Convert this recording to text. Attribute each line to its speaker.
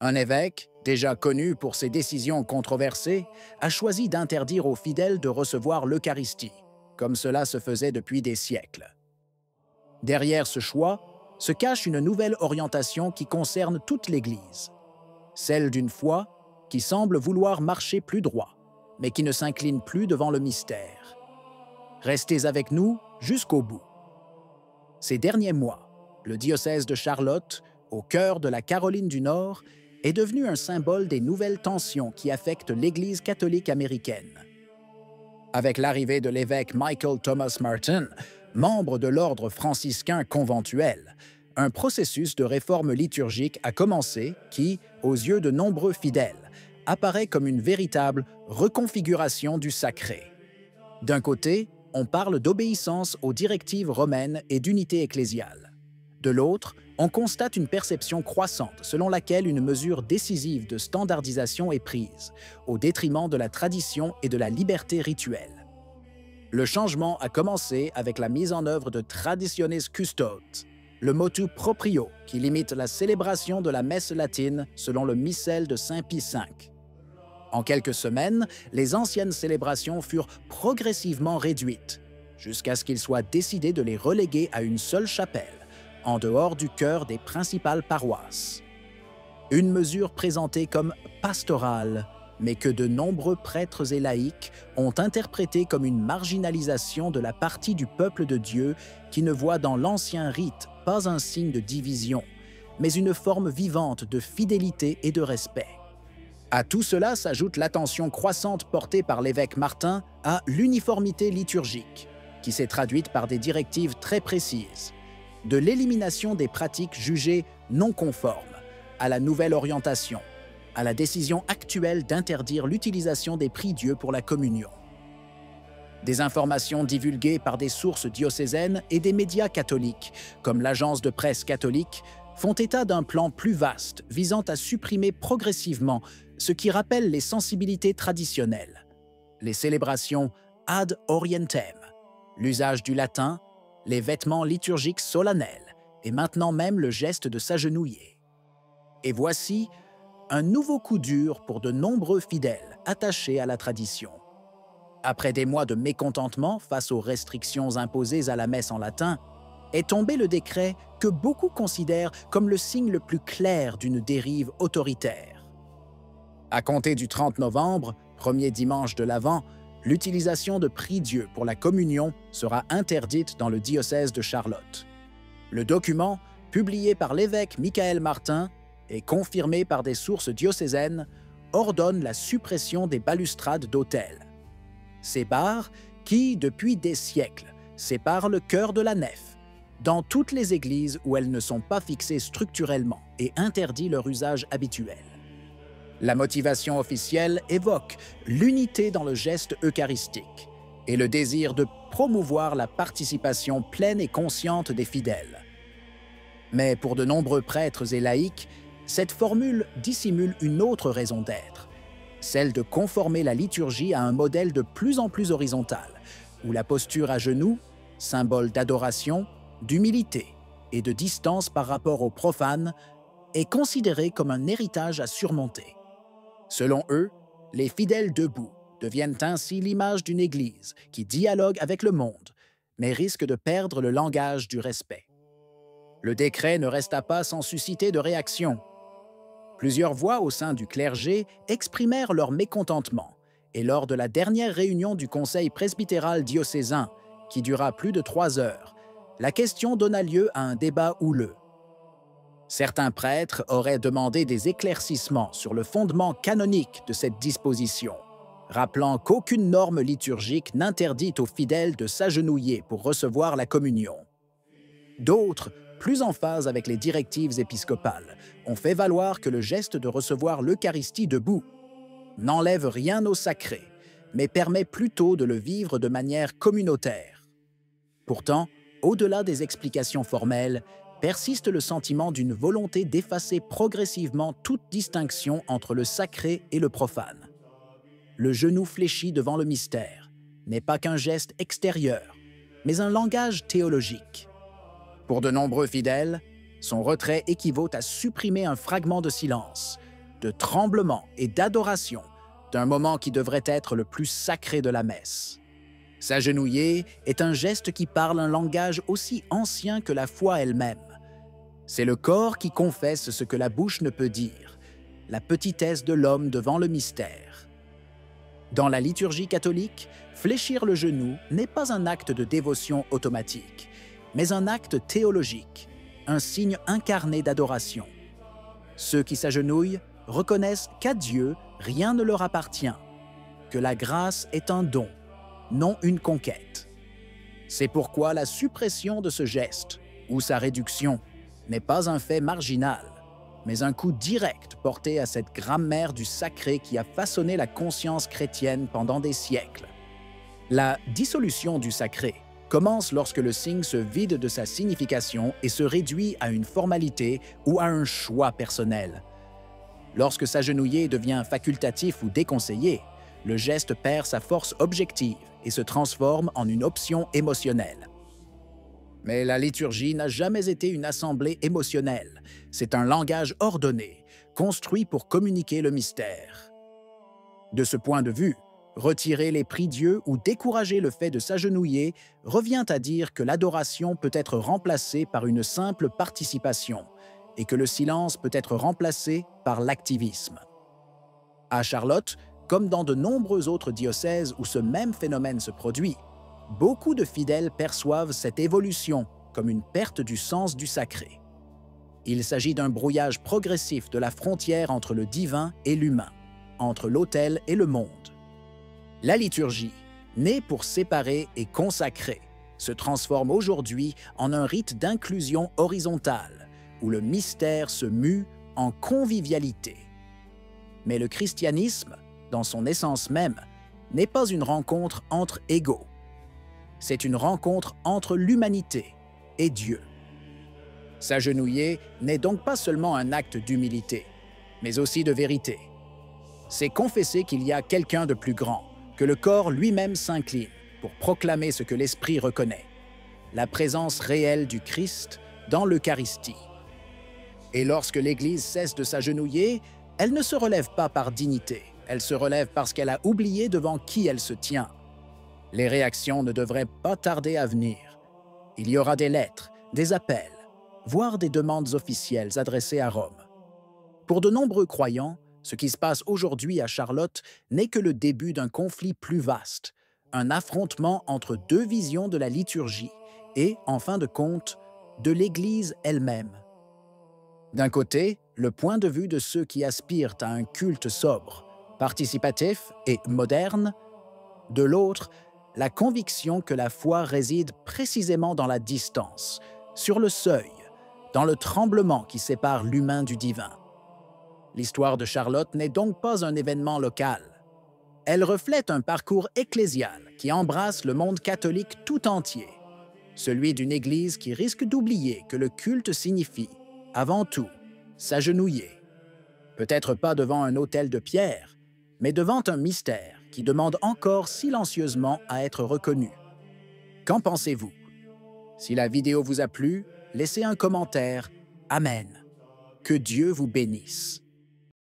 Speaker 1: Un évêque, déjà connu pour ses décisions controversées, a choisi d'interdire aux fidèles de recevoir l'Eucharistie, comme cela se faisait depuis des siècles. Derrière ce choix se cache une nouvelle orientation qui concerne toute l'Église, celle d'une foi qui semble vouloir marcher plus droit, mais qui ne s'incline plus devant le mystère. Restez avec nous jusqu'au bout. Ces derniers mois, le diocèse de Charlotte, au cœur de la Caroline du Nord, est devenu un symbole des nouvelles tensions qui affectent l'Église catholique américaine. Avec l'arrivée de l'évêque Michael Thomas Martin, membre de l'ordre franciscain conventuel, un processus de réforme liturgique a commencé qui, aux yeux de nombreux fidèles, apparaît comme une véritable reconfiguration du sacré. D'un côté, on parle d'obéissance aux directives romaines et d'unité ecclésiale. De l'autre, on constate une perception croissante selon laquelle une mesure décisive de standardisation est prise, au détriment de la tradition et de la liberté rituelle. Le changement a commencé avec la mise en œuvre de Traditionis Custodes, le motu proprio qui limite la célébration de la messe latine selon le missel de Saint Pie V. En quelques semaines, les anciennes célébrations furent progressivement réduites, jusqu'à ce qu'il soit décidé de les reléguer à une seule chapelle, en dehors du cœur des principales paroisses. Une mesure présentée comme pastorale, mais que de nombreux prêtres et laïcs ont interprétée comme une marginalisation de la partie du peuple de Dieu qui ne voit dans l'ancien rite pas un signe de division, mais une forme vivante de fidélité et de respect. À tout cela s'ajoute l'attention croissante portée par l'évêque Martin à l'uniformité liturgique, qui s'est traduite par des directives très précises, de l'élimination des pratiques jugées non conformes, à la nouvelle orientation, à la décision actuelle d'interdire l'utilisation des prie-dieu pour la communion. Des informations divulguées par des sources diocésaines et des médias catholiques, comme l'agence de presse catholique, font état d'un plan plus vaste visant à supprimer progressivement ce qui rappelle les sensibilités traditionnelles, les célébrations ad orientem, l'usage du latin, les vêtements liturgiques solennels et maintenant même le geste de s'agenouiller. Et voici un nouveau coup dur pour de nombreux fidèles attachés à la tradition. Après des mois de mécontentement face aux restrictions imposées à la messe en latin, est tombé le décret que beaucoup considèrent comme le signe le plus clair d'une dérive autoritaire. À compter du 30 novembre, premier dimanche de l'Avent, l'utilisation de prie-dieu pour la communion sera interdite dans le diocèse de Charlotte. Le document, publié par l'évêque Michael Martin et confirmé par des sources diocésaines, ordonne la suppression des balustrades d'autel. Ces barres qui, depuis des siècles, séparent le chœur de la nef, dans toutes les églises où elles ne sont pas fixées structurellement et interdit leur usage habituel. La motivation officielle évoque l'unité dans le geste eucharistique et le désir de promouvoir la participation pleine et consciente des fidèles. Mais pour de nombreux prêtres et laïcs, cette formule dissimule une autre raison d'être, celle de conformer la liturgie à un modèle de plus en plus horizontal, où la posture à genoux, symbole d'adoration, d'humilité et de distance par rapport aux profanes, est considérée comme un héritage à surmonter. Selon eux, les fidèles debout deviennent ainsi l'image d'une Église qui dialogue avec le monde, mais risque de perdre le langage du respect. Le décret ne resta pas sans susciter de réactions. Plusieurs voix au sein du clergé exprimèrent leur mécontentement, et lors de la dernière réunion du Conseil presbytéral diocésain, qui dura plus de 3 heures, la question donna lieu à un débat houleux. Certains prêtres auraient demandé des éclaircissements sur le fondement canonique de cette disposition, rappelant qu'aucune norme liturgique n'interdit aux fidèles de s'agenouiller pour recevoir la communion. D'autres, plus en phase avec les directives épiscopales, ont fait valoir que le geste de recevoir l'Eucharistie debout n'enlève rien au sacré, mais permet plutôt de le vivre de manière communautaire. Pourtant, au-delà des explications formelles, persiste le sentiment d'une volonté d'effacer progressivement toute distinction entre le sacré et le profane. Le genou fléchi devant le mystère n'est pas qu'un geste extérieur, mais un langage théologique. Pour de nombreux fidèles, son retrait équivaut à supprimer un fragment de silence, de tremblement et d'adoration d'un moment qui devrait être le plus sacré de la messe. S'agenouiller est un geste qui parle un langage aussi ancien que la foi elle-même. C'est le corps qui confesse ce que la bouche ne peut dire, la petitesse de l'homme devant le mystère. Dans la liturgie catholique, fléchir le genou n'est pas un acte de dévotion automatique, mais un acte théologique, un signe incarné d'adoration. Ceux qui s'agenouillent reconnaissent qu'à Dieu, rien ne leur appartient, que la grâce est un don, non une conquête. C'est pourquoi la suppression de ce geste, ou sa réduction, n'est pas un fait marginal, mais un coup direct porté à cette grammaire du sacré qui a façonné la conscience chrétienne pendant des siècles. La dissolution du sacré commence lorsque le signe se vide de sa signification et se réduit à une formalité ou à un choix personnel. Lorsque s'agenouiller devient facultatif ou déconseillé, le geste perd sa force objective et se transforme en une option émotionnelle. Mais la liturgie n'a jamais été une assemblée émotionnelle. C'est un langage ordonné, construit pour communiquer le mystère. De ce point de vue, retirer les prie-dieux ou décourager le fait de s'agenouiller revient à dire que l'adoration peut être remplacée par une simple participation et que le silence peut être remplacé par l'activisme. À Charlotte, comme dans de nombreux autres diocèses où ce même phénomène se produit, beaucoup de fidèles perçoivent cette évolution comme une perte du sens du sacré. Il s'agit d'un brouillage progressif de la frontière entre le divin et l'humain, entre l'autel et le monde. La liturgie, née pour séparer et consacrer, se transforme aujourd'hui en un rite d'inclusion horizontale, où le mystère se mue en convivialité. Mais le christianisme, dans son essence même, n'est pas une rencontre entre égaux. C'est une rencontre entre l'humanité et Dieu. S'agenouiller n'est donc pas seulement un acte d'humilité, mais aussi de vérité. C'est confesser qu'il y a quelqu'un de plus grand, que le corps lui-même s'incline pour proclamer ce que l'esprit reconnaît, la présence réelle du Christ dans l'Eucharistie. Et lorsque l'Église cesse de s'agenouiller, elle ne se relève pas par dignité, elle se relève parce qu'elle a oublié devant qui elle se tient. Les réactions ne devraient pas tarder à venir. Il y aura des lettres, des appels, voire des demandes officielles adressées à Rome. Pour de nombreux croyants, ce qui se passe aujourd'hui à Charlotte n'est que le début d'un conflit plus vaste, un affrontement entre deux visions de la liturgie et, en fin de compte, de l'Église elle-même. D'un côté, le point de vue de ceux qui aspirent à un culte sobre, participatif et moderne. De l'autre, la conviction que la foi réside précisément dans la distance, sur le seuil, dans le tremblement qui sépare l'humain du divin. L'histoire de Charlotte n'est donc pas un événement local. Elle reflète un parcours ecclésial qui embrasse le monde catholique tout entier, celui d'une Église qui risque d'oublier que le culte signifie, avant tout, s'agenouiller. Peut-être pas devant un autel de pierre, mais devant un mystère qui demande encore silencieusement à être reconnu. Qu'en pensez-vous? Si la vidéo vous a plu, laissez un commentaire. Amen. Que Dieu vous bénisse.